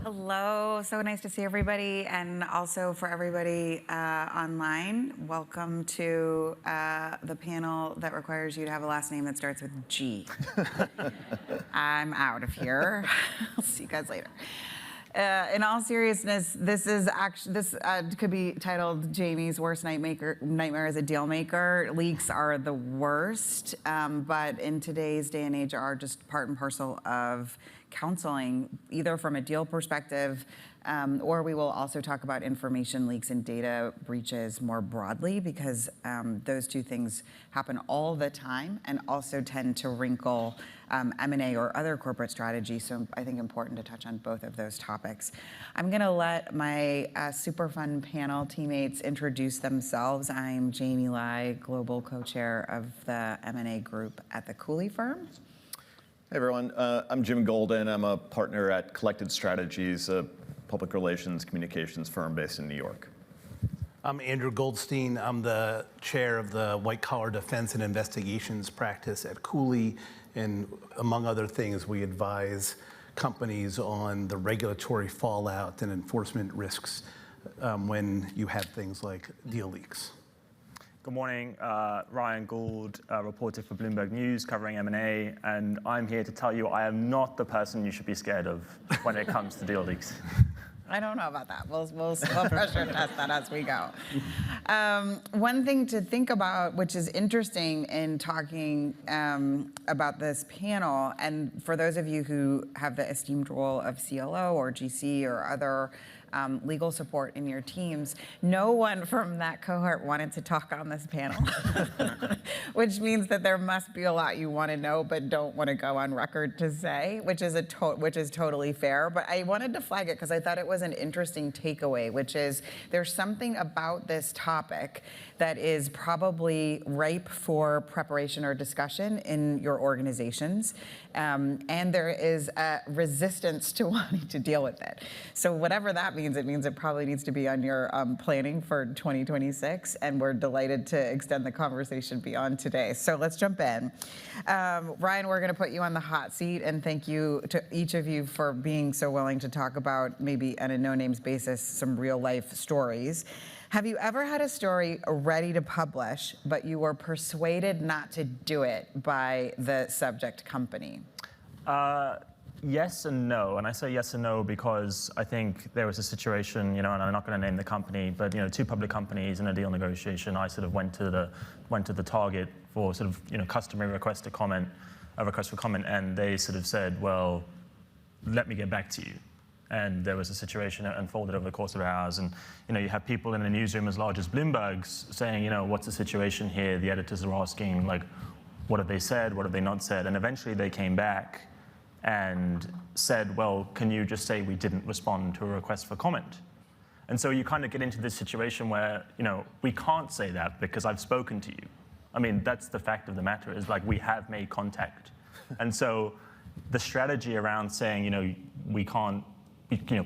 Hello, so nice to see everybody, and also for everybody online, welcome to the panel that requires you to have a last name that starts with G. I'm out of here. I'll see you guys later. In all seriousness, this could be titled Jamie's worst nightmare as a deal maker. Leaks are the worst, but in today's day and age are just part and parcel of counseling, either from a deal perspective, or we will also talk about information leaks and data breaches more broadly, because those two things happen all the time and also tend to wrinkle M&A or other corporate strategy. So I think important to touch on both of those topics. I'm going to let my super fun panel teammates introduce themselves. I'm Jamie Leigh, Global Co-Chair of the M&A group at the Cooley firm. Hey everyone, I'm Jim Goldstein. I'm a partner at Collected Strategies, a public relations communications firm based in New York. I'm Andrew Goldstein. I'm the chair of the White Collar Defense and Investigations practice at Cooley, and among other things, we advise companies on the regulatory fallout and enforcement risks when you have things like deal leaks. Good morning, Ryan Gould, reporter for Bloomberg News covering M&A, and I'm here to tell you I am not the person you should be scared of when it comes to deal leaks. I don't know about that. We'll pressure test that as we go. One thing to think about, which is interesting in talking about this panel, and for those of you who have the esteemed role of CLO or GC or other legal support in your teams, no one from that cohort wanted to talk on this panel, which means that there must be a lot you want to know but don't want to go on record to say, which is totally fair. But I wanted to flag it because I thought it was an interesting takeaway, which is there's something about this topic that is probably ripe for preparation or discussion in your organizations, and there is a resistance to wanting to deal with it. So whatever that means, it means it probably needs to be on your planning for 2026, and we're delighted to extend the conversation beyond today. So let's jump in. Ryan, we're going to put you on the hot seat, and thank you to each of you for being so willing to talk about, maybe on a no-names basis, some real-life stories. Have you ever had a story ready to publish, but you were persuaded not to do it by the subject company? Yes and no, and I say yes and no because I think there was a situation, and I'm not going to name the company, but two public companies in a deal negotiation. I sort of went to the target for sort of customary request for comment, and they sort of said, well, let me get back to you. And there was a situation that unfolded over the course of hours, and you have people in a newsroom as large as Bloomberg's saying, what's the situation here? The editors are asking, like, what have they said? What have they not said? And eventually they came back and said, well, can you just say we didn't respond to a request for comment? And so you kind of get into this situation where, we can't say that because I've spoken to you. I mean, that's the fact of the matter, is like we have made contact. And so the strategy around saying, we can't,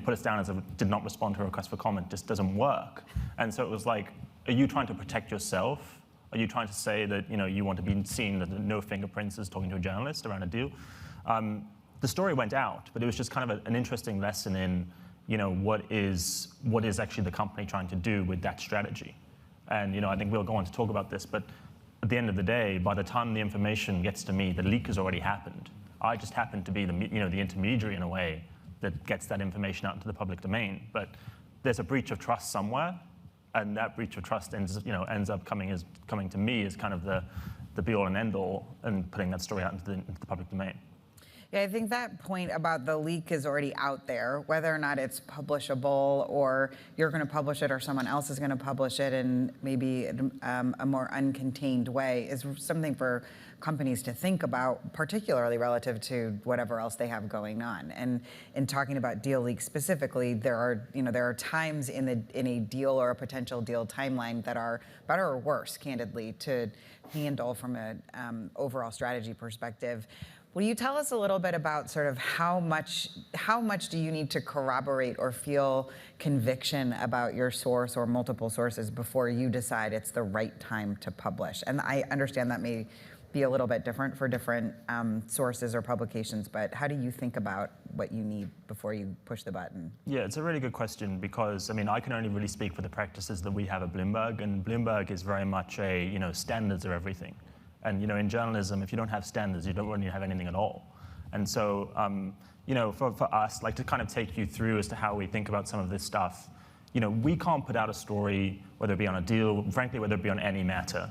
put us down as a did not respond to a request for comment just doesn't work. And so it was like, are you trying to protect yourself? Are you trying to say that, you want to be seen that no fingerprints as talking to a journalist around a deal? The story went out, but it was just kind of an interesting lesson in, what is actually the company trying to do with that strategy. And, I think we'll go on to talk about this, but at the end of the day, by the time the information gets to me, the leak has already happened. I just happen to be the intermediary in a way that gets that information out into the public domain. But there's a breach of trust somewhere, and that breach of trust ends up coming to me as kind of the be-all and end-all, and putting that story out into the public domain. Yeah, I think that point about the leak is already out there, whether or not it's publishable or you're going to publish it or someone else is going to publish it in maybe a more uncontained way, is something for companies to think about, particularly relative to whatever else they have going on. And in talking about deal leaks specifically, there are times in a deal or a potential deal timeline that are better or worse, candidly, to handle from an overall strategy perspective. Will you tell us a little bit about sort of how much do you need to corroborate or feel conviction about your source or multiple sources before you decide it's the right time to publish? And I understand that may be a little bit different for different sources or publications, but how do you think about what you need before you push the button? Yeah, it's a really good question because, I mean, I can only really speak for the practices that we have at Bloomberg, and Bloomberg is very much a, standards are everything. And, in journalism, if you don't have standards, you don't really have anything at all. And so, for us, like to kind of take you through as to how we think about some of this stuff, we can't put out a story, whether it be on a deal, frankly, whether it be on any matter,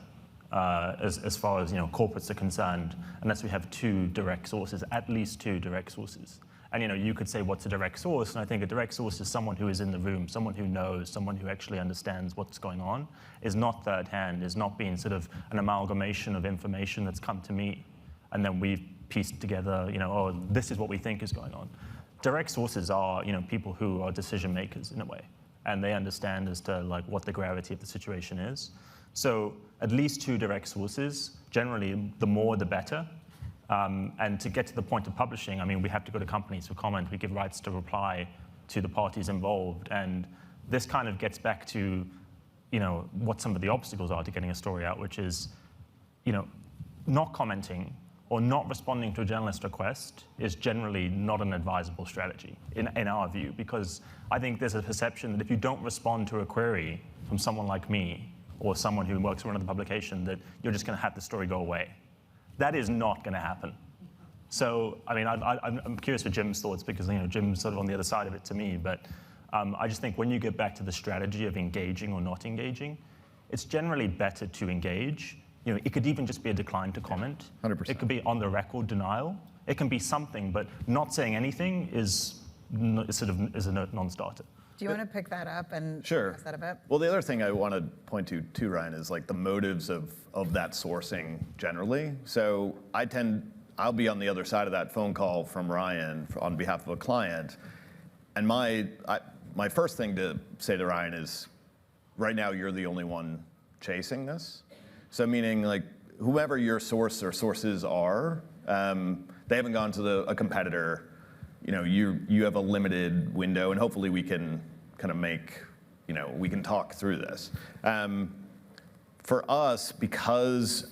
as far as corporates are concerned, unless we have two direct sources, at least two direct sources. And you could say, what's a direct source? And I think a direct source is someone who is in the room, someone who knows, someone who actually understands what's going on, is not third hand, is not being sort of an amalgamation of information that's come to me, and then we've pieced together, oh, this is what we think is going on. Direct sources are, people who are decision makers in a way, and they understand as to like what the gravity of the situation is. So at least two direct sources, generally the more the better. And to get to the point of publishing, I mean, we have to go to companies for comment. We give rights to reply to the parties involved. And this kind of gets back to, what some of the obstacles are to getting a story out, which is, not commenting or not responding to a journalist request is generally not an advisable strategy in our view, because I think there's a perception that if you don't respond to a query from someone like me or someone who works for another publication, that you're just going to have the story go away. That is not going to happen. So, I mean, I'm curious for Jim's thoughts because, Jim's sort of on the other side of it to me, but I just think when you get back to the strategy of engaging or not engaging, it's generally better to engage. It could even just be a decline to comment. 100%. It could be on the record denial. It can be something, but not saying anything is a non-starter. Do you want to pick that up and Sure. discuss that a bit? Well, the other thing I want to point to too, Ryan, is like the motives of that sourcing generally. So I'll be on the other side of that phone call from Ryan on behalf of a client, and my first thing to say to Ryan is, right now you're the only one chasing this. So meaning like whoever your source or sources are, they haven't gone to a competitor. You have a limited window, and hopefully we can kind of we can talk through this. For us, because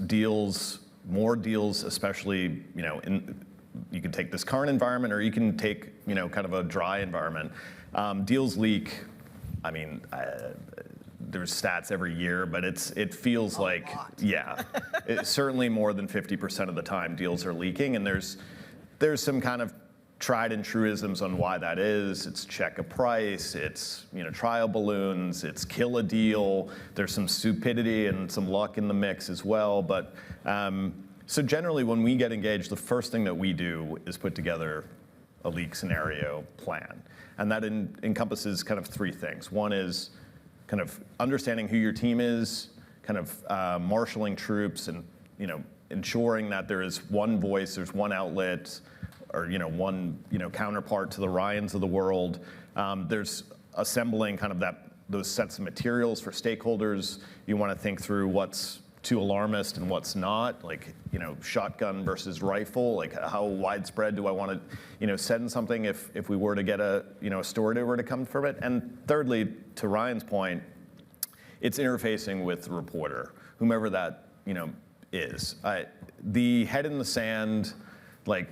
more deals, especially, you can take this current environment or you can take, kind of a dry environment. Deals leak, I mean, there's stats every year, but it feels like, yeah, it's certainly more than 50% of the time deals are leaking, and there's some kind of tried and truisms on why that is. It's check a price, it's trial balloons, it's kill a deal. There's some stupidity and some luck in the mix as well. But so generally when we get engaged, the first thing that we do is put together a leak scenario plan. And that encompasses kind of three things. One is kind of understanding who your team is, kind of marshaling troops and ensuring that there is one voice, there's one outlet, or one counterpart to the Ryans of the world. There's assembling kind of those sets of materials for stakeholders. You want to think through what's too alarmist and what's not, like shotgun versus rifle. Like how widespread do I want to send something if we were to get a story that were to come from it. And thirdly, to Ryan's point, it's interfacing with the reporter, whomever that is. The head in the sand, like,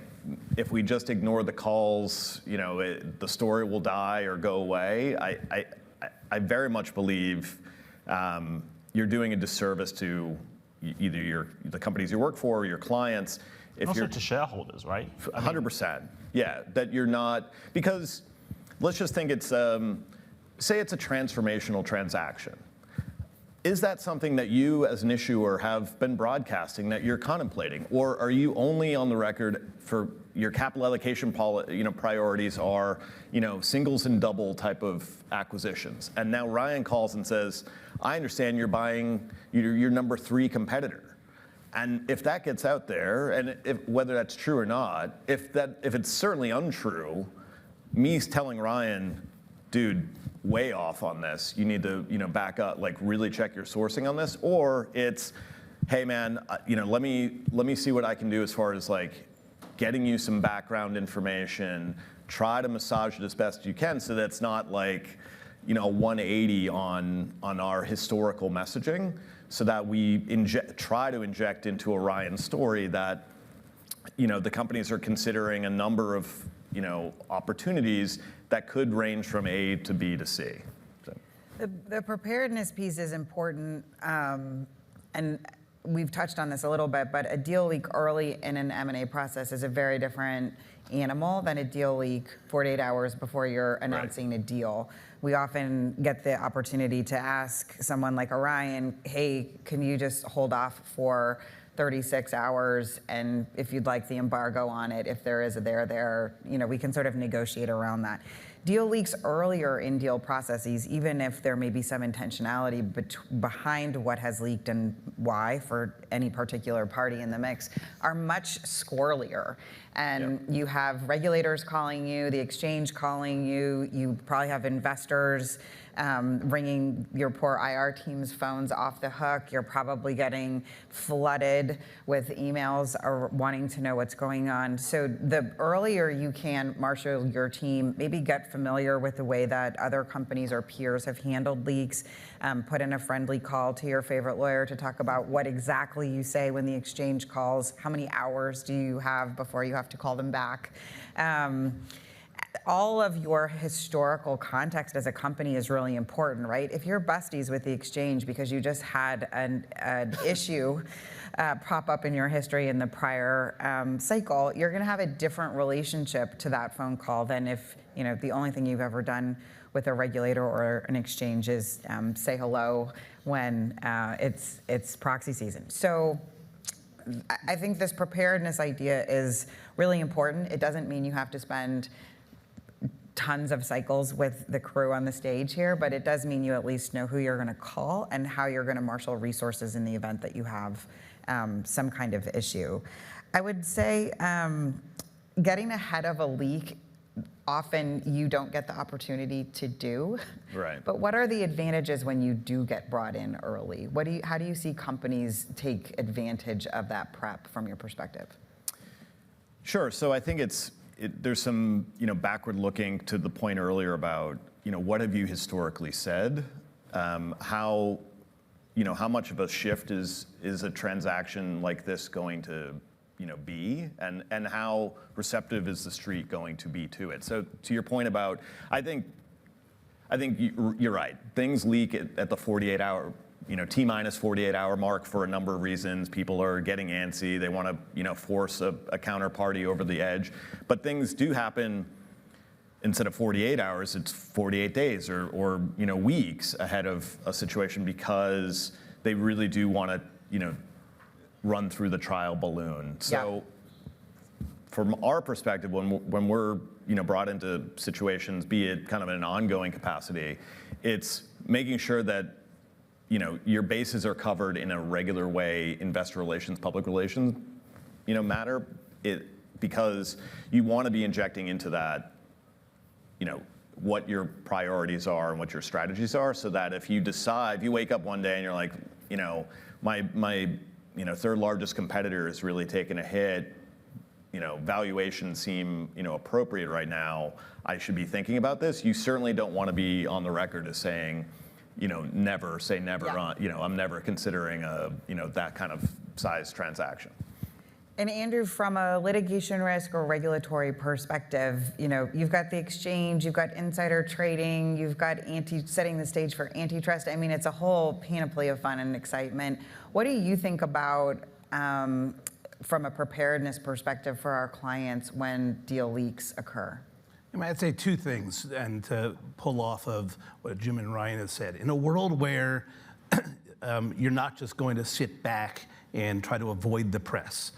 if we just ignore the calls, the story will die or go away. I very much believe you're doing a disservice to either the companies you work for or your clients. If also you're to shareholders, right? 100%. Yeah, that you're not, because let's just think it's, say it's a transformational transaction. Is that something that you as an issuer have been broadcasting that you're contemplating? Or are you only on the record for your capital allocation priorities are singles and double type of acquisitions? And now Ryan calls and says, I understand you're buying your number 3 competitor. And if that gets out there, and whether that's true or not, if it's certainly untrue, me telling Ryan, dude, way off on this. You need to, back up, like really check your sourcing on this. Or it's, hey man, let me see what I can do as far as like getting you some background information. Try to massage it as best you can so that it's not like, 180 on our historical messaging. so that we try to inject into Orion's story that, the companies are considering a number of, opportunities that could range from A to B to C. So. The preparedness piece is important, and we've touched on this a little bit, but a deal leak early in an M&A process is a very different animal than a deal leak 48 hours before you're announcing a deal. We often get the opportunity to ask someone like Orion, hey, can you just hold off for 36 hours, and if you'd like the embargo on it, if there is a there, we can sort of negotiate around that. Deal leaks earlier in deal processes, even if there may be some intentionality behind what has leaked and why for any particular party in the mix, are much squirrelier. And you have regulators calling you, the exchange calling you, you probably have investors ringing your poor IR team's phones off the hook. You're probably getting flooded with emails or wanting to know what's going on. So the earlier you can marshal your team, maybe get familiar with the way that other companies or peers have handled leaks, put in a friendly call to your favorite lawyer to talk about what exactly you say when the exchange calls, how many hours do you have before you have to call them back. All of your historical context as a company is really important, right? If you're besties with the exchange because you just had an issue pop up in your history in the prior cycle, you're going to have a different relationship to that phone call than if the only thing you've ever done with a regulator or an exchange is say hello when it's proxy season. So I think this preparedness idea is really important. It doesn't mean you have to spend tons of cycles with the crew on the stage here, but it does mean you at least know who you're going to call and how you're going to marshal resources in the event that you have some kind of issue. I would say getting ahead of a leak, often you don't get the opportunity to do. Right. But what are the advantages when you do get brought in early? How do you see companies take advantage of that prep from your perspective? Sure. So I think there's some, backward looking to the point earlier about, what have you historically said? How much of a shift is a transaction like this going to, be? And how receptive is the street going to be to it? So to your point about, I think you're right. Things leak at the 48-hour, T-minus 48-hour mark for a number of reasons. People are getting antsy. They want to, force a counterparty over the edge. But things do happen. Instead of 48 hours, it's 48 days or weeks ahead of a situation because they really do want to, run through the trial balloon. So from our perspective, when we're, brought into situations, be it kind of in an ongoing capacity, it's making sure that your bases are covered in a regular way, investor relations, public relations, matter, because you want to be injecting into that, what your priorities are and what your strategies are, so that if you wake up one day and you're like, my third largest competitor is really taking a hit, valuations seem, appropriate right now, I should be thinking about this. You certainly don't want to be on the record as saying, never say never on, I'm never considering that kind of size transaction. And Andrew, from a litigation risk or regulatory perspective, you've got the exchange, you've got insider trading, you've got setting the stage for antitrust. I mean, it's a whole panoply of fun and excitement. What do you think about from a preparedness perspective for our clients when deal leaks occur? I'd say two things, and to pull off of what Jim and Ryan have said. In a world where you're not just going to sit back and try to avoid the press,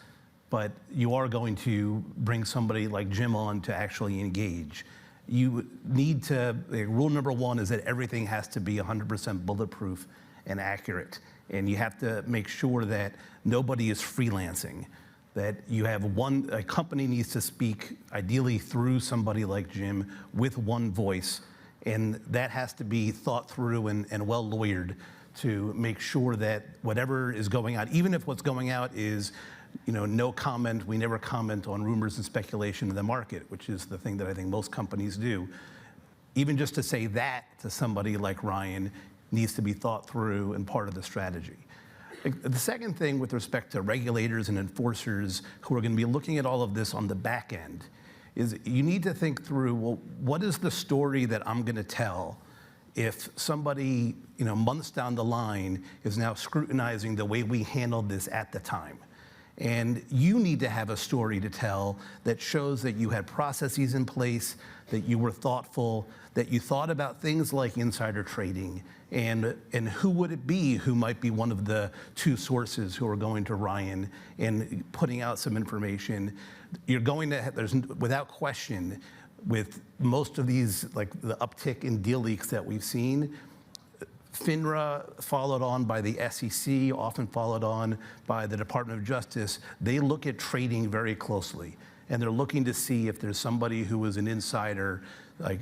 but you are going to bring somebody like Jim on to actually engage, you need to, rule number one is that everything has to be 100% bulletproof and accurate. And you have to make sure that nobody is freelancing, that you have a company needs to speak ideally through somebody like Jim with one voice, and that has to be thought through and well lawyered to make sure that whatever is going on, even if what's going out is no comment, we never comment on rumors and speculation in the market, which is the thing that I think most companies do. Even just to say that to somebody like Ryan needs to be thought through and part of the strategy. The second thing with respect to regulators and enforcers who are going to be looking at all of this on the back end is you need to think through, well, what is the story that I'm going to tell if somebody, months down the line is now scrutinizing the way we handled this at the time? And you need to have a story to tell that shows that you had processes in place, that you were thoughtful, that you thought about things like insider trading, and who would it be who might be one of the two sources who are going to Ryan and putting out some information. You're going to, there's without question, with most of these, like the uptick in deal leaks that we've seen, FINRA, followed on by the SEC, often followed on by the Department of Justice, they look at trading very closely. And they're looking to see if there's somebody who is an insider, like,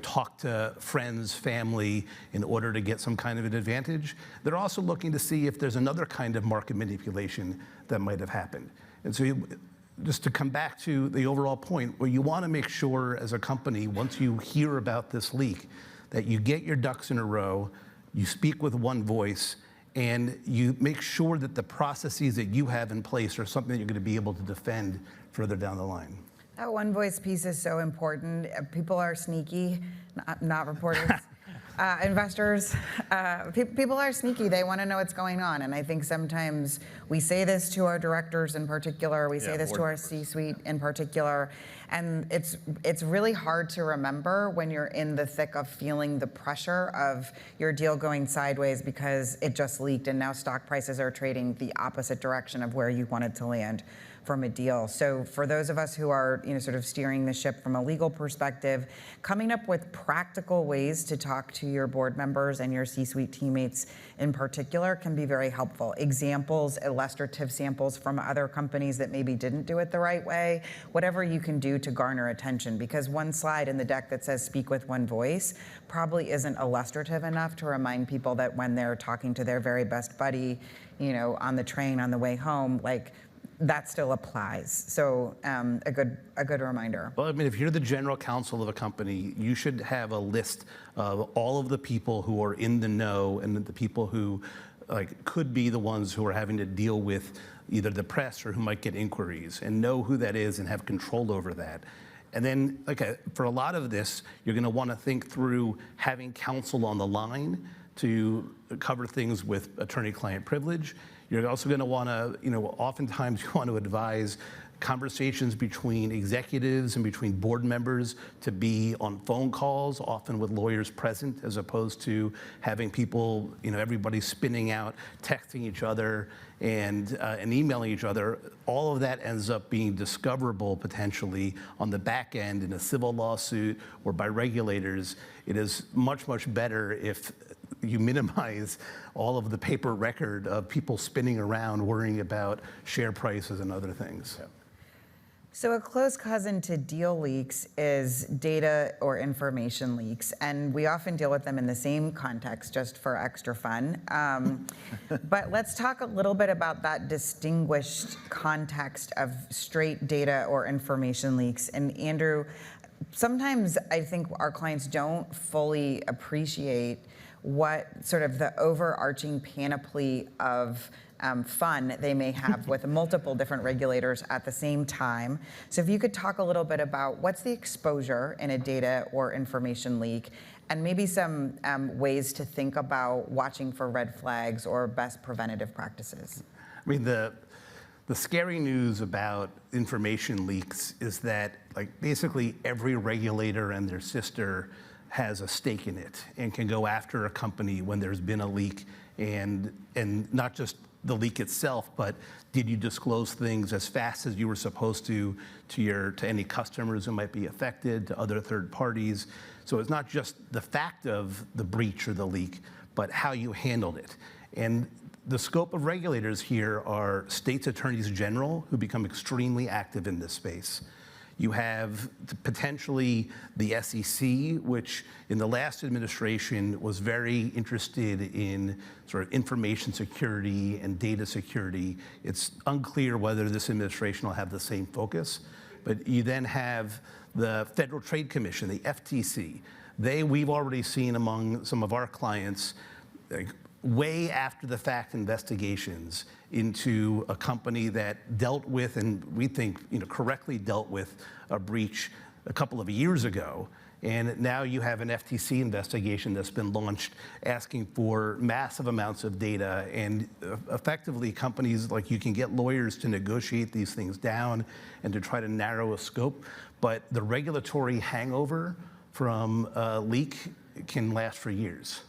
talk to friends, family, in order to get some kind of an advantage. They're also looking to see if there's another kind of market manipulation that might have happened. And so just to come back to the overall point, where you want to make sure as a company, once you hear about this leak, that you get your ducks in a row, you speak with one voice, and you make sure that the processes that you have in place are something that you're going to be able to defend further down the line. That one voice piece is so important. People are sneaky, not reporters. Investors, people are sneaky. They want to know what's going on. And I think sometimes we say this to our directors in particular, we say this to our C-suite in particular, and it's really hard to remember when you're in the thick of feeling the pressure of your deal going sideways because it just leaked and now stock prices are trading the opposite direction of where you wanted to land from a deal. So for those of us who are sort of steering the ship from a legal perspective, coming up with practical ways to talk to your board members and your C-suite teammates in particular can be very helpful. Examples, illustrative samples from other companies that maybe didn't do it the right way, whatever you can do to garner attention, because one slide in the deck that says speak with one voice probably isn't illustrative enough to remind people that when they're talking to their very best buddy, on the train on the way home, like, that still applies. So a good reminder. Well, I mean, if you're the general counsel of a company, you should have a list of all of the people who are in the know and the people who could be the ones who are having to deal with either the press or who might get inquiries, and know who that is and have control over that. And then, for a lot of this, you're going to want to think through having counsel on the line to cover things with attorney-client privilege. You're also going to want to, oftentimes you want to advise conversations between executives and between board members to be on phone calls, often with lawyers present, as opposed to having people, everybody spinning out, texting each other and emailing each other. All of that ends up being discoverable potentially on the back end in a civil lawsuit or by regulators. It is much, much better if you minimize all of the paper record of people spinning around worrying about share prices and other things. Yeah. So a close cousin to deal leaks is data or information leaks, and we often deal with them in the same context just for extra fun. But let's talk a little bit about that distinguished context of straight data or information leaks. And Andrew, sometimes I think our clients don't fully appreciate what sort of the overarching panoply of fun they may have with multiple different regulators at the same time. So if you could talk a little bit about what's the exposure in a data or information leak, and maybe some ways to think about watching for red flags or best preventative practices. I mean, the scary news about information leaks is that basically every regulator and their sister has a stake in it and can go after a company when there's been a leak, and not just the leak itself, but did you disclose things as fast as you were supposed to any customers who might be affected, to other third parties. So it's not just the fact of the breach or the leak, but how you handled it. And the scope of regulators here are states' attorneys general who become extremely active in this space. You have potentially the SEC, which in the last administration was very interested in sort of information security and data security. It's unclear whether this administration will have the same focus. But you then have the Federal Trade Commission, the FTC. We've already seen among some of our clients way after the fact investigations into a company that dealt with, and we think correctly dealt with, a breach a couple of years ago. And now you have an FTC investigation that's been launched asking for massive amounts of data, and effectively companies, like, you can get lawyers to negotiate these things down and to try to narrow a scope, but the regulatory hangover from a leak can last for years.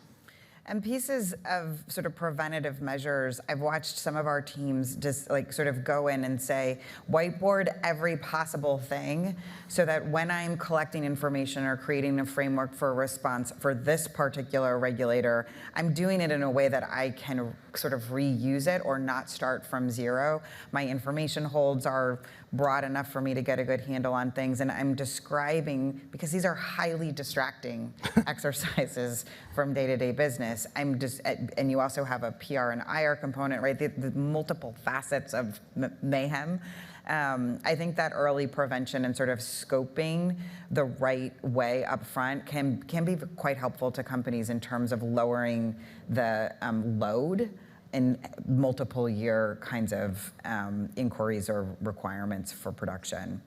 And pieces of sort of preventative measures, I've watched some of our teams just like sort of go in and say, whiteboard every possible thing so that when I'm collecting information or creating a framework for a response for this particular regulator, I'm doing it in a way that I can sort of reuse it or not start from zero. My information holds are broad enough for me to get a good handle on things, and I'm describing, because these are highly distracting exercises from day-to-day business. And you also have a PR and IR component, right? The multiple facets of mayhem. I think that early prevention and sort of scoping the right way up front can be quite helpful to companies in terms of lowering the load in multiple year kinds of inquiries or requirements for production.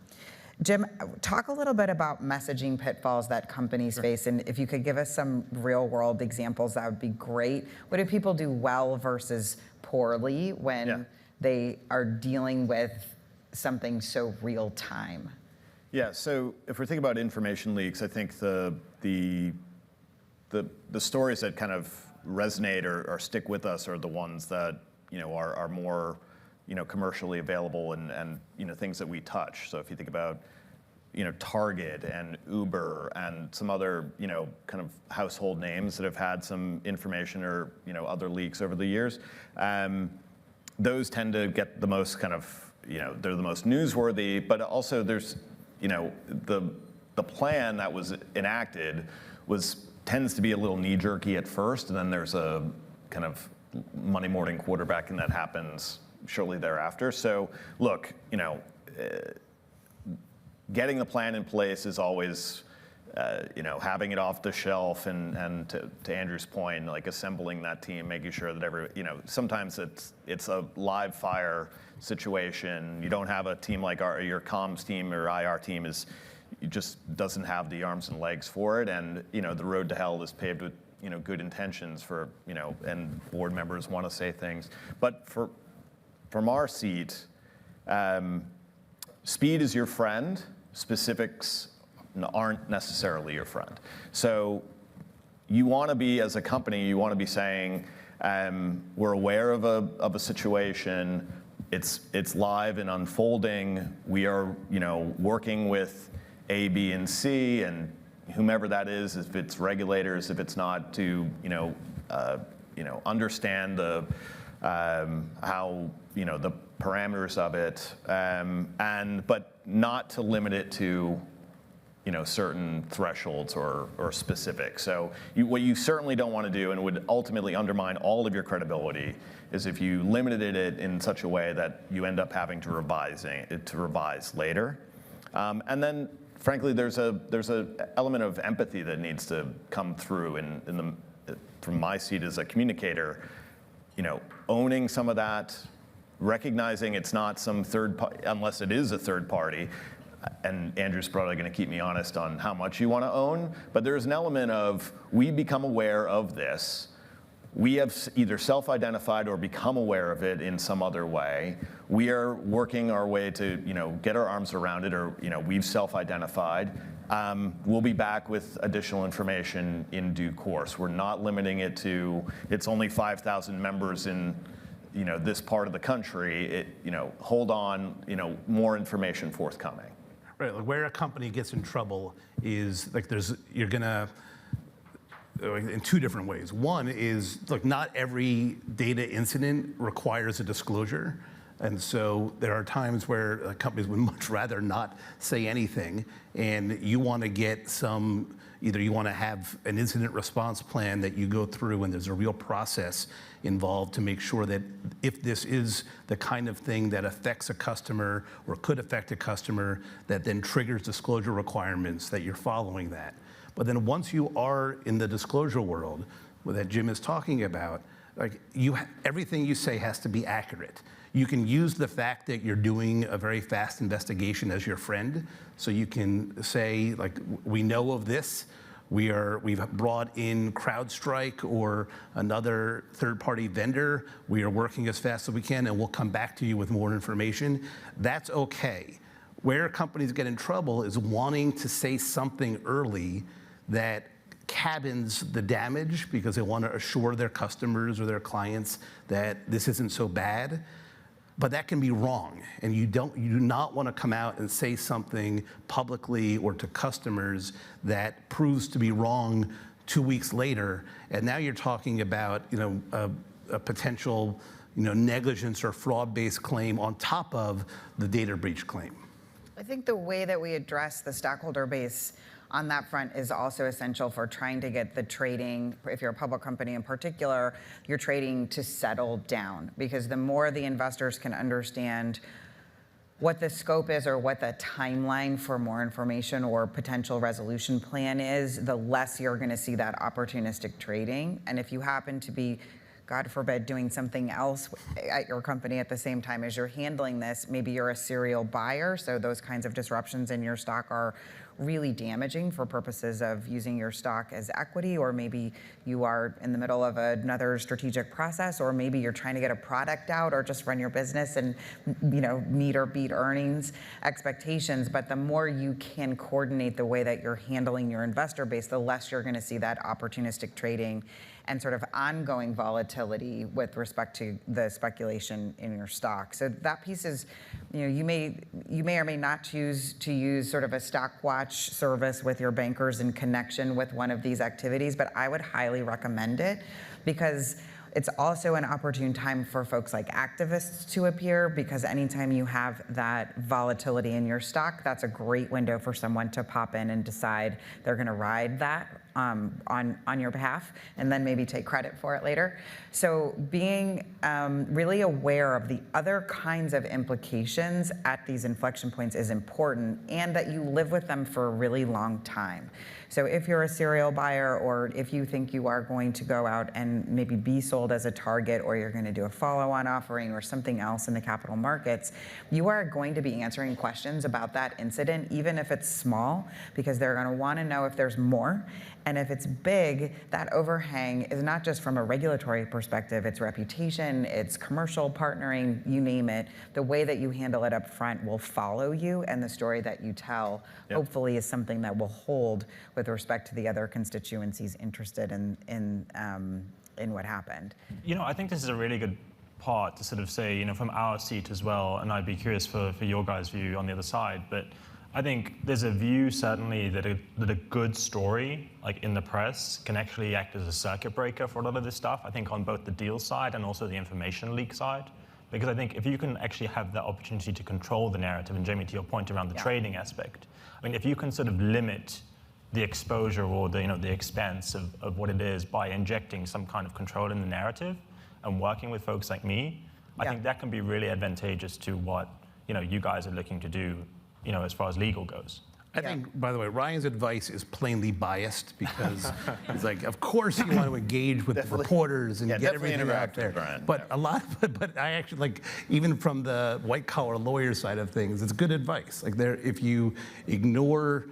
Jim, talk a little bit about messaging pitfalls that companies face, and if you could give us some real world examples, that would be great. What do people do well versus poorly when they are dealing with something so real time? Yeah, so if we're thinking about information leaks, I think the stories that kind of resonate or stick with us are the ones that are more commercially available and things that we touch. So if you think about Target and Uber and some other kind of household names that have had some information or other leaks over the years, those tend to get the most kind of they're the most newsworthy. But also there's the plan that was enacted tends to be a little knee-jerky at first, and then there's a kind of Monday morning quarterbacking that happens shortly thereafter. So look, getting the plan in place is always, having it off the shelf, and to Andrew's point, like assembling that team, making sure that sometimes it's a live fire situation. You don't have a team like your comms team or IR team just doesn't have the arms and legs for it, and the road to hell is paved with good intentions for and board members want to say things, but from our seat, speed is your friend. Specifics aren't necessarily your friend. So you want to be, as a company, you want to be saying, we're aware of a situation. It's live and unfolding. We are working with A, B, and C, and whomever that is, if it's regulators, if it's not, to understand the how the parameters of it, but not to limit it to certain thresholds or specifics. So what you certainly don't want to do, and would ultimately undermine all of your credibility, is if you limited it in such a way that you end up having to revise later. And then, frankly, there's a element of empathy that needs to come through from my seat as a communicator. Owning some of that, recognizing it's not some third party, unless it is a third party. And Andrew's probably going to keep me honest on how much you want to own, but there's an element of, we become aware of this. We have either self-identified or become aware of it in some other way. We are working our way to get our arms around it, or we've self-identified. We'll be back with additional information in due course. We're not limiting it to, it's only 5,000 members in this part of the country. Hold on, more information forthcoming. Right, like where a company gets in trouble is like you're gonna, in two different ways. One is, look, not every data incident requires a disclosure. And so there are times where companies would much rather not say anything, and you want to get either you want to have an incident response plan that you go through, and there's a real process involved to make sure that if this is the kind of thing that affects a customer or could affect a customer, that then triggers disclosure requirements, that you're following that. But then once you are in the disclosure world that Jim is talking about, like everything you say has to be accurate. You can use the fact that you're doing a very fast investigation as your friend. So you can say, like, we know of this. We've brought in CrowdStrike or another third-party vendor. We are working as fast as we can, and we'll come back to you with more information. That's okay. Where companies get in trouble is wanting to say something early that cabins the damage because they want to assure their customers or their clients that this isn't so bad. But that can be wrong, and you do not want to come out and say something publicly or to customers that proves to be wrong 2 weeks later, and now you're talking about a potential negligence or fraud-based claim on top of the data breach claim. I think the way that we address the stockholder base on that front is also essential for trying to get the trading, if you're a public company in particular, your trading to settle down. Because the more the investors can understand what the scope is or what the timeline for more information or potential resolution plan is, the less you're going to see that opportunistic trading. And if you happen to be, God forbid, doing something else at your company at the same time as you're handling this, maybe you're a serial buyer, so those kinds of disruptions in your stock are really damaging for purposes of using your stock as equity, or maybe you are in the middle of another strategic process, or maybe you're trying to get a product out or just run your business and meet or beat earnings expectations. But the more you can coordinate the way that you're handling your investor base, the less you're going to see that opportunistic trading and sort of ongoing volatility with respect to the speculation in your stock. So that piece is, you may or may not choose to use sort of a stock watch service with your bankers in connection with one of these activities, but I would highly recommend it because it's also an opportune time for folks like activists to appear, because anytime you have that volatility in your stock, that's a great window for someone to pop in and decide they're going to ride that on your behalf, and then maybe take credit for it later. So being really aware of the other kinds of implications at these inflection points is important, and that you live with them for a really long time. So if you're a serial buyer, or if you think you are going to go out and maybe be sold as a target, or you're going to do a follow-on offering or something else in the capital markets, you are going to be answering questions about that incident, even if it's small, because they're going to want to know if there's more. And if it's big, that overhang is not just from a regulatory perspective, it's reputation, it's commercial partnering, you name it. The way that you handle it up front will follow you, and the story that you tell, hopefully, is something that will hold with respect to the other constituencies interested in what happened. I think this is a really good part to sort of say, from our seat as well, and I'd be curious for your guys' view on the other side, but I think there's a view certainly that a good story, like in the press, can actually act as a circuit breaker for a lot of this stuff. I think on both the deal side and also the information leak side, because I think if you can actually have the opportunity to control the narrative, and Jamie, to your point around the trading aspect, I mean, if you can sort of limit the exposure or the expense of what it is by injecting some kind of control in the narrative and working with folks like me, I think that can be really advantageous to what you guys are looking to do, as far as legal goes. I think, by the way, Ryan's advice is plainly biased, because he's like, of course you want to engage with the reporters and get everything out there. Brian. But but I actually, like, even from the white collar lawyer side of things, it's good advice. Like, if you ignore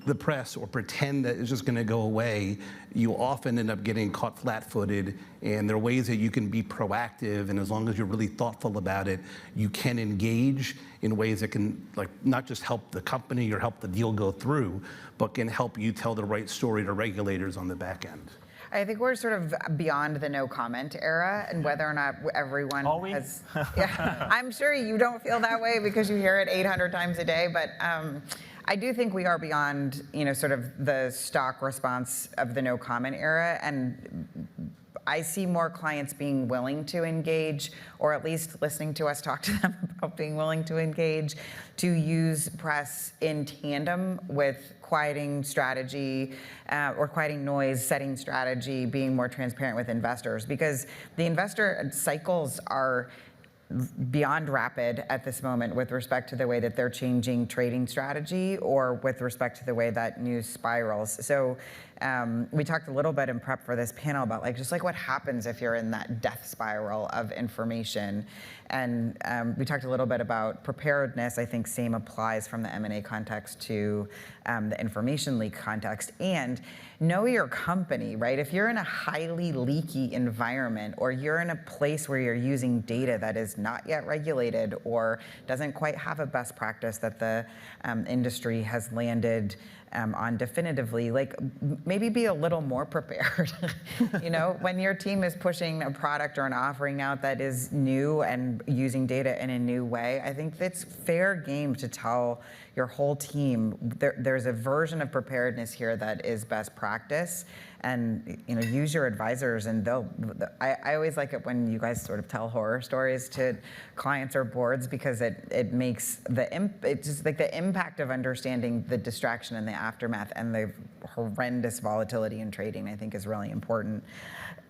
the press or pretend that it's just going to go away, you often end up getting caught flat-footed. And there are ways that you can be proactive, and as long as you're really thoughtful about it, you can engage in ways that can, like, not just help the company or help the deal go through, but can help you tell the right story to regulators on the back end. I think we're sort of beyond the no comment era, and whether or not everyone Are we? has. Yeah, I'm sure you don't feel that way because you hear it 800 times a day, but I do think we are beyond, sort of the stock response of the no comment era, and I see more clients being willing to engage, or at least listening to us talk to them about being willing to engage, to use press in tandem with quieting strategy or quieting noise, setting strategy, being more transparent with investors, because the investor cycles are beyond rapid at this moment with respect to the way that they're changing trading strategy or with respect to the way that news spirals. So we talked a little bit in prep for this panel about just what happens if you're in that death spiral of information. And we talked a little bit about preparedness. I think same applies from the M&A context to the information leak context. And know your company, right? If you're in a highly leaky environment, or you're in a place where you're using data that is not yet regulated or doesn't quite have a best practice that the industry has landed on definitively, maybe be a little more prepared. When your team is pushing a product or an offering out that is new and using data in a new way, I think it's fair game to tell your whole team there's a version of preparedness here that is best practice, and use your advisors, and I always like it when you guys sort of tell horror stories to clients or boards, because it makes it's just the impact of understanding the distraction and the aftermath and the horrendous volatility in trading, I think, is really important.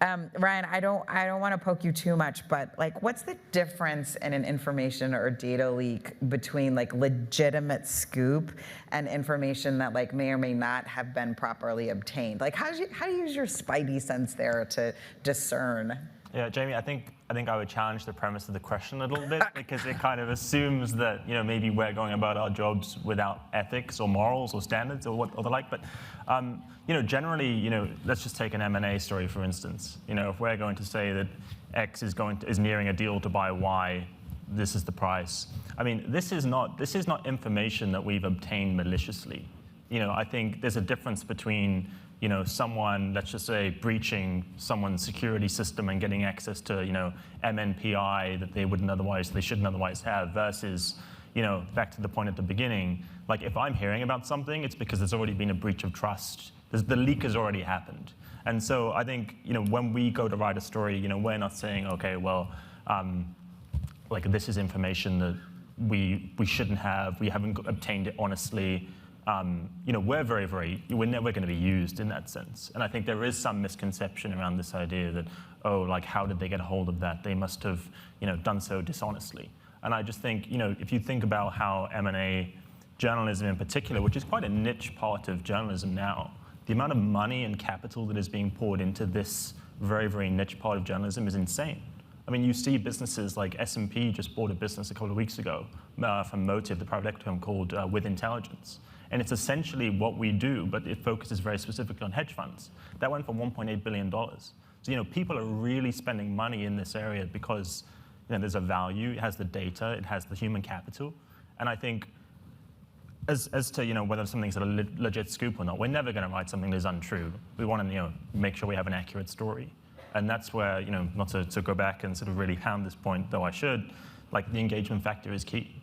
Ryan, I don't want to poke you too much, but what's the difference in an information or data leak between legitimate scoop and information that may or may not have been properly obtained? How do you use your spidey sense there to discern? Yeah, Jamie, I think I would challenge the premise of the question a little bit, because it kind of assumes that maybe we're going about our jobs without ethics or morals or standards or the like. But generally, let's just take an M&A story for instance. If we're going to say that X is nearing a deal to buy Y, this is the price. I mean, this is not information that we've obtained maliciously. I think there's a difference between someone, let's just say, breaching someone's security system and getting access to, MNPI that they shouldn't otherwise have, versus, back to the point at the beginning, if I'm hearing about something, it's because there's already been a breach of trust. The leak has already happened. And so I think, when we go to write a story, we're not saying, okay, well, this is information that we shouldn't have, we haven't obtained it honestly. We're we're never going to be used in that sense. And I think there is some misconception around this idea that, how did they get a hold of that? They must have, done so dishonestly. And I just think, if you think about how M&A journalism in particular, which is quite a niche part of journalism now, the amount of money and capital that is being poured into this very, very niche part of journalism is insane. I mean, you see businesses like S&P just bought a business a couple of weeks ago from Motive, the private equity firm, called With Intelligence. And it's essentially what we do, but it focuses very specifically on hedge funds. That went for $1.8 billion. So, people are really spending money in this area because there's a value, it has the data, it has the human capital. And I think as to whether something's a legit scoop or not, we're never going to write something that's untrue. We want to make sure we have an accurate story. And that's where, not to go back and sort of really pound this point, though I should, the engagement factor is key.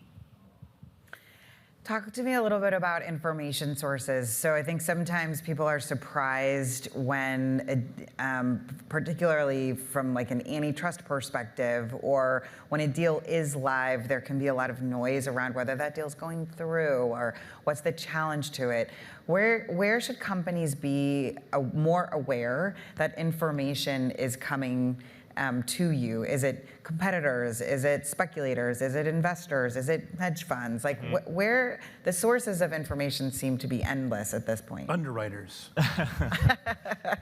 Talk to me a little bit about information sources. So I think sometimes people are surprised when, particularly from an antitrust perspective, or when a deal is live, there can be a lot of noise around whether that deal's going through or what's the challenge to it. Where should companies be more aware that information is coming to you? Is it competitors? Is it speculators? Is it investors? Is it hedge funds? Where the sources of information seem to be endless at this point. Underwriters.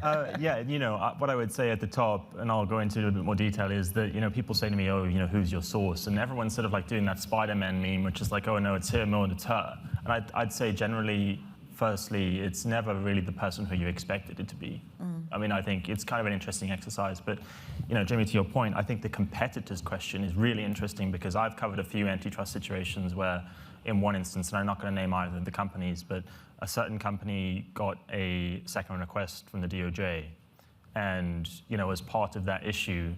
What I would say at the top, and I'll go into a little bit more detail, is that people say to me, who's your source? And everyone's sort of doing that Spider-Man meme, which is oh no, it's him or it's her. And I'd say generally, firstly, it's never really the person who you expected it to be. I mean, I think it's kind of an interesting exercise, but, Jamie, to your point, I think the competitors question is really interesting, because I've covered a few antitrust situations where, in one instance, and I'm not going to name either of the companies, but a certain company got a second request from the DOJ, and, as part of that issue,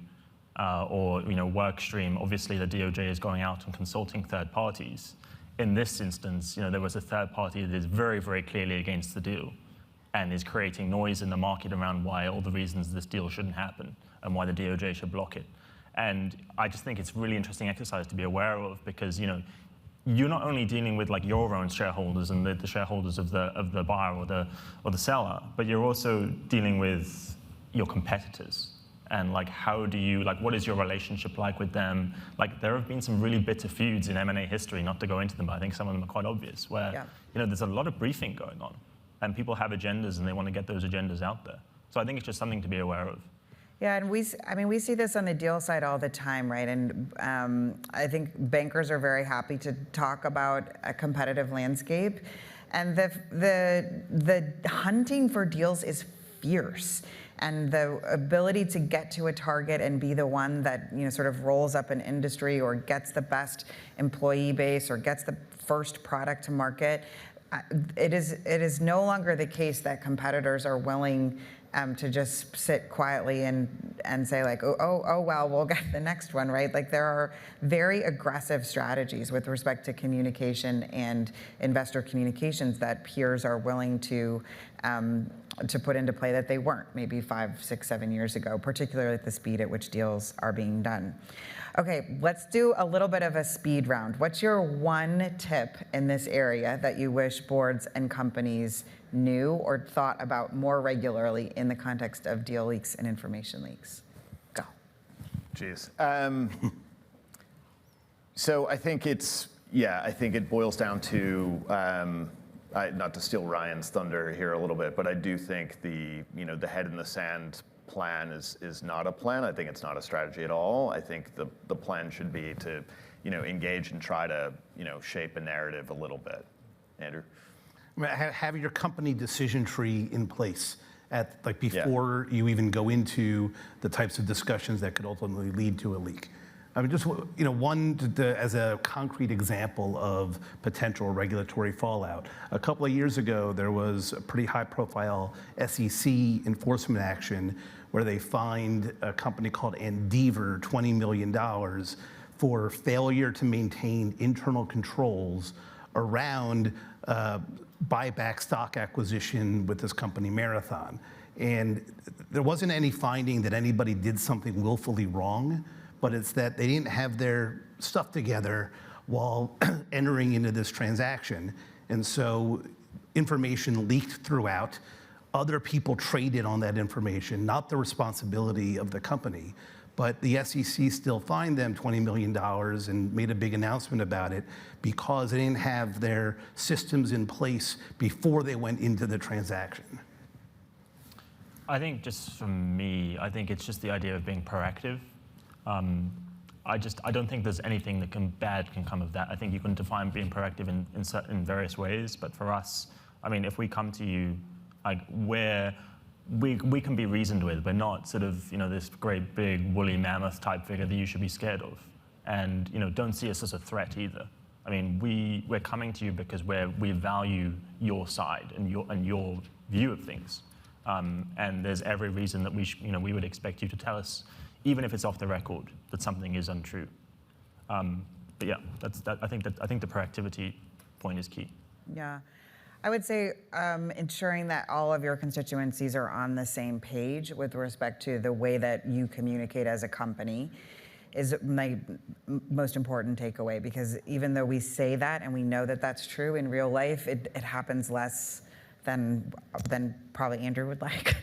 work stream, obviously the DOJ is going out and consulting third parties. In this instance, there was a third party that is very, very clearly against the deal and is creating noise in the market around why all the reasons this deal shouldn't happen and why the DOJ should block it. And I just think it's a really interesting exercise to be aware of, because, you're not only dealing with your own shareholders and the shareholders of the buyer or the seller, but you're also dealing with your competitors. And like, how do you, like, what is your relationship like with them? Like, there have been some really bitter feuds in M&A history, not to go into them, but I think some of them are quite obvious, where, you know, there's a lot of briefing going on, and people have agendas and they want to get those agendas out there. So I think it's just something to be aware of. Yeah, and we see this on the deal side all the time, right? And I think bankers are very happy to talk about a competitive landscape, and the hunting for deals is fierce. And the ability to get to a target and be the one that, you know, sort of rolls up an industry or gets the best employee base or gets the first product to market, it is no longer the case that competitors are willing to just sit quietly and say like, oh well, we'll get the next one, right? Like, there are very aggressive strategies with respect to communication and investor communications that peers are willing to put into play that they weren't maybe 5, 6, 7 years ago, particularly at the speed at which deals are being done. Okay, let's do a little bit of a speed round. What's your one tip in this area that you wish boards and companies knew or thought about more regularly in the context of deal leaks and information leaks? Go. Jeez. So I think I think it boils down to, not to steal Ryan's thunder here a little bit, but I do think the head in the sand plan is not a plan. I think it's not a strategy at all. I think the plan should be to, engage and try to, shape a narrative a little bit. Andrew? I mean, have your company decision tree in place before you even go into the types of discussions that could ultimately lead to a leak. I mean, just as a concrete example of potential regulatory fallout. A couple of years ago, there was a pretty high-profile SEC enforcement action where they fined a company called Endeavor $20 million for failure to maintain internal controls around buyback stock acquisition with this company Marathon. And there wasn't any finding that anybody did something willfully wrong, but it's that they didn't have their stuff together while entering into this transaction. And so information leaked throughout. Other people traded on that information, not the responsibility of the company. But the SEC still fined them $20 million and made a big announcement about it because they didn't have their systems in place before they went into the transaction. I think just for me, I think it's just the idea of being proactive. I don't think there's anything that bad can come of that. I think you can define being proactive in various ways, but for us, I mean, if we come to you, like, we can be reasoned with. We're not sort of, this great big woolly mammoth type figure that you should be scared of. And, don't see us as a threat either. I mean, we're coming to you because we value your side and your view of things. And there's every reason that we would expect you to tell us, even if it's off the record, that something is untrue. But yeah, I think the proactivity point is key. Yeah. I would say ensuring that all of your constituencies are on the same page with respect to the way that you communicate as a company is my most important takeaway, because even though we say that and we know that that's true in real life, it happens less than probably Andrew would like.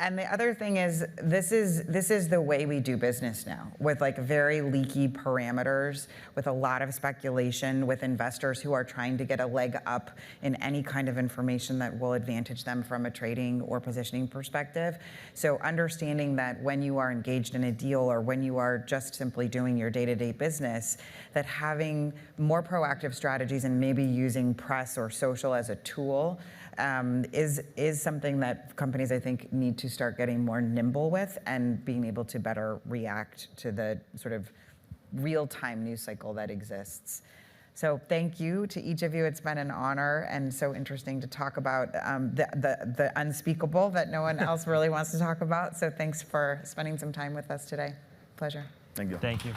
And the other thing is, this is the way we do business now, with like very leaky parameters, with a lot of speculation, with investors who are trying to get a leg up in any kind of information that will advantage them from a trading or positioning perspective. So understanding that when you are engaged in a deal or when you are just simply doing your day-to-day business, that having more proactive strategies and maybe using press or social as a tool is something that companies, I think, need to start getting more nimble with and being able to better react to the sort of real-time news cycle that exists. So thank you to each of you. It's been an honor and so interesting to talk about the unspeakable that no one else really wants to talk about. So thanks for spending some time with us today. Pleasure. Thank you. Thank you.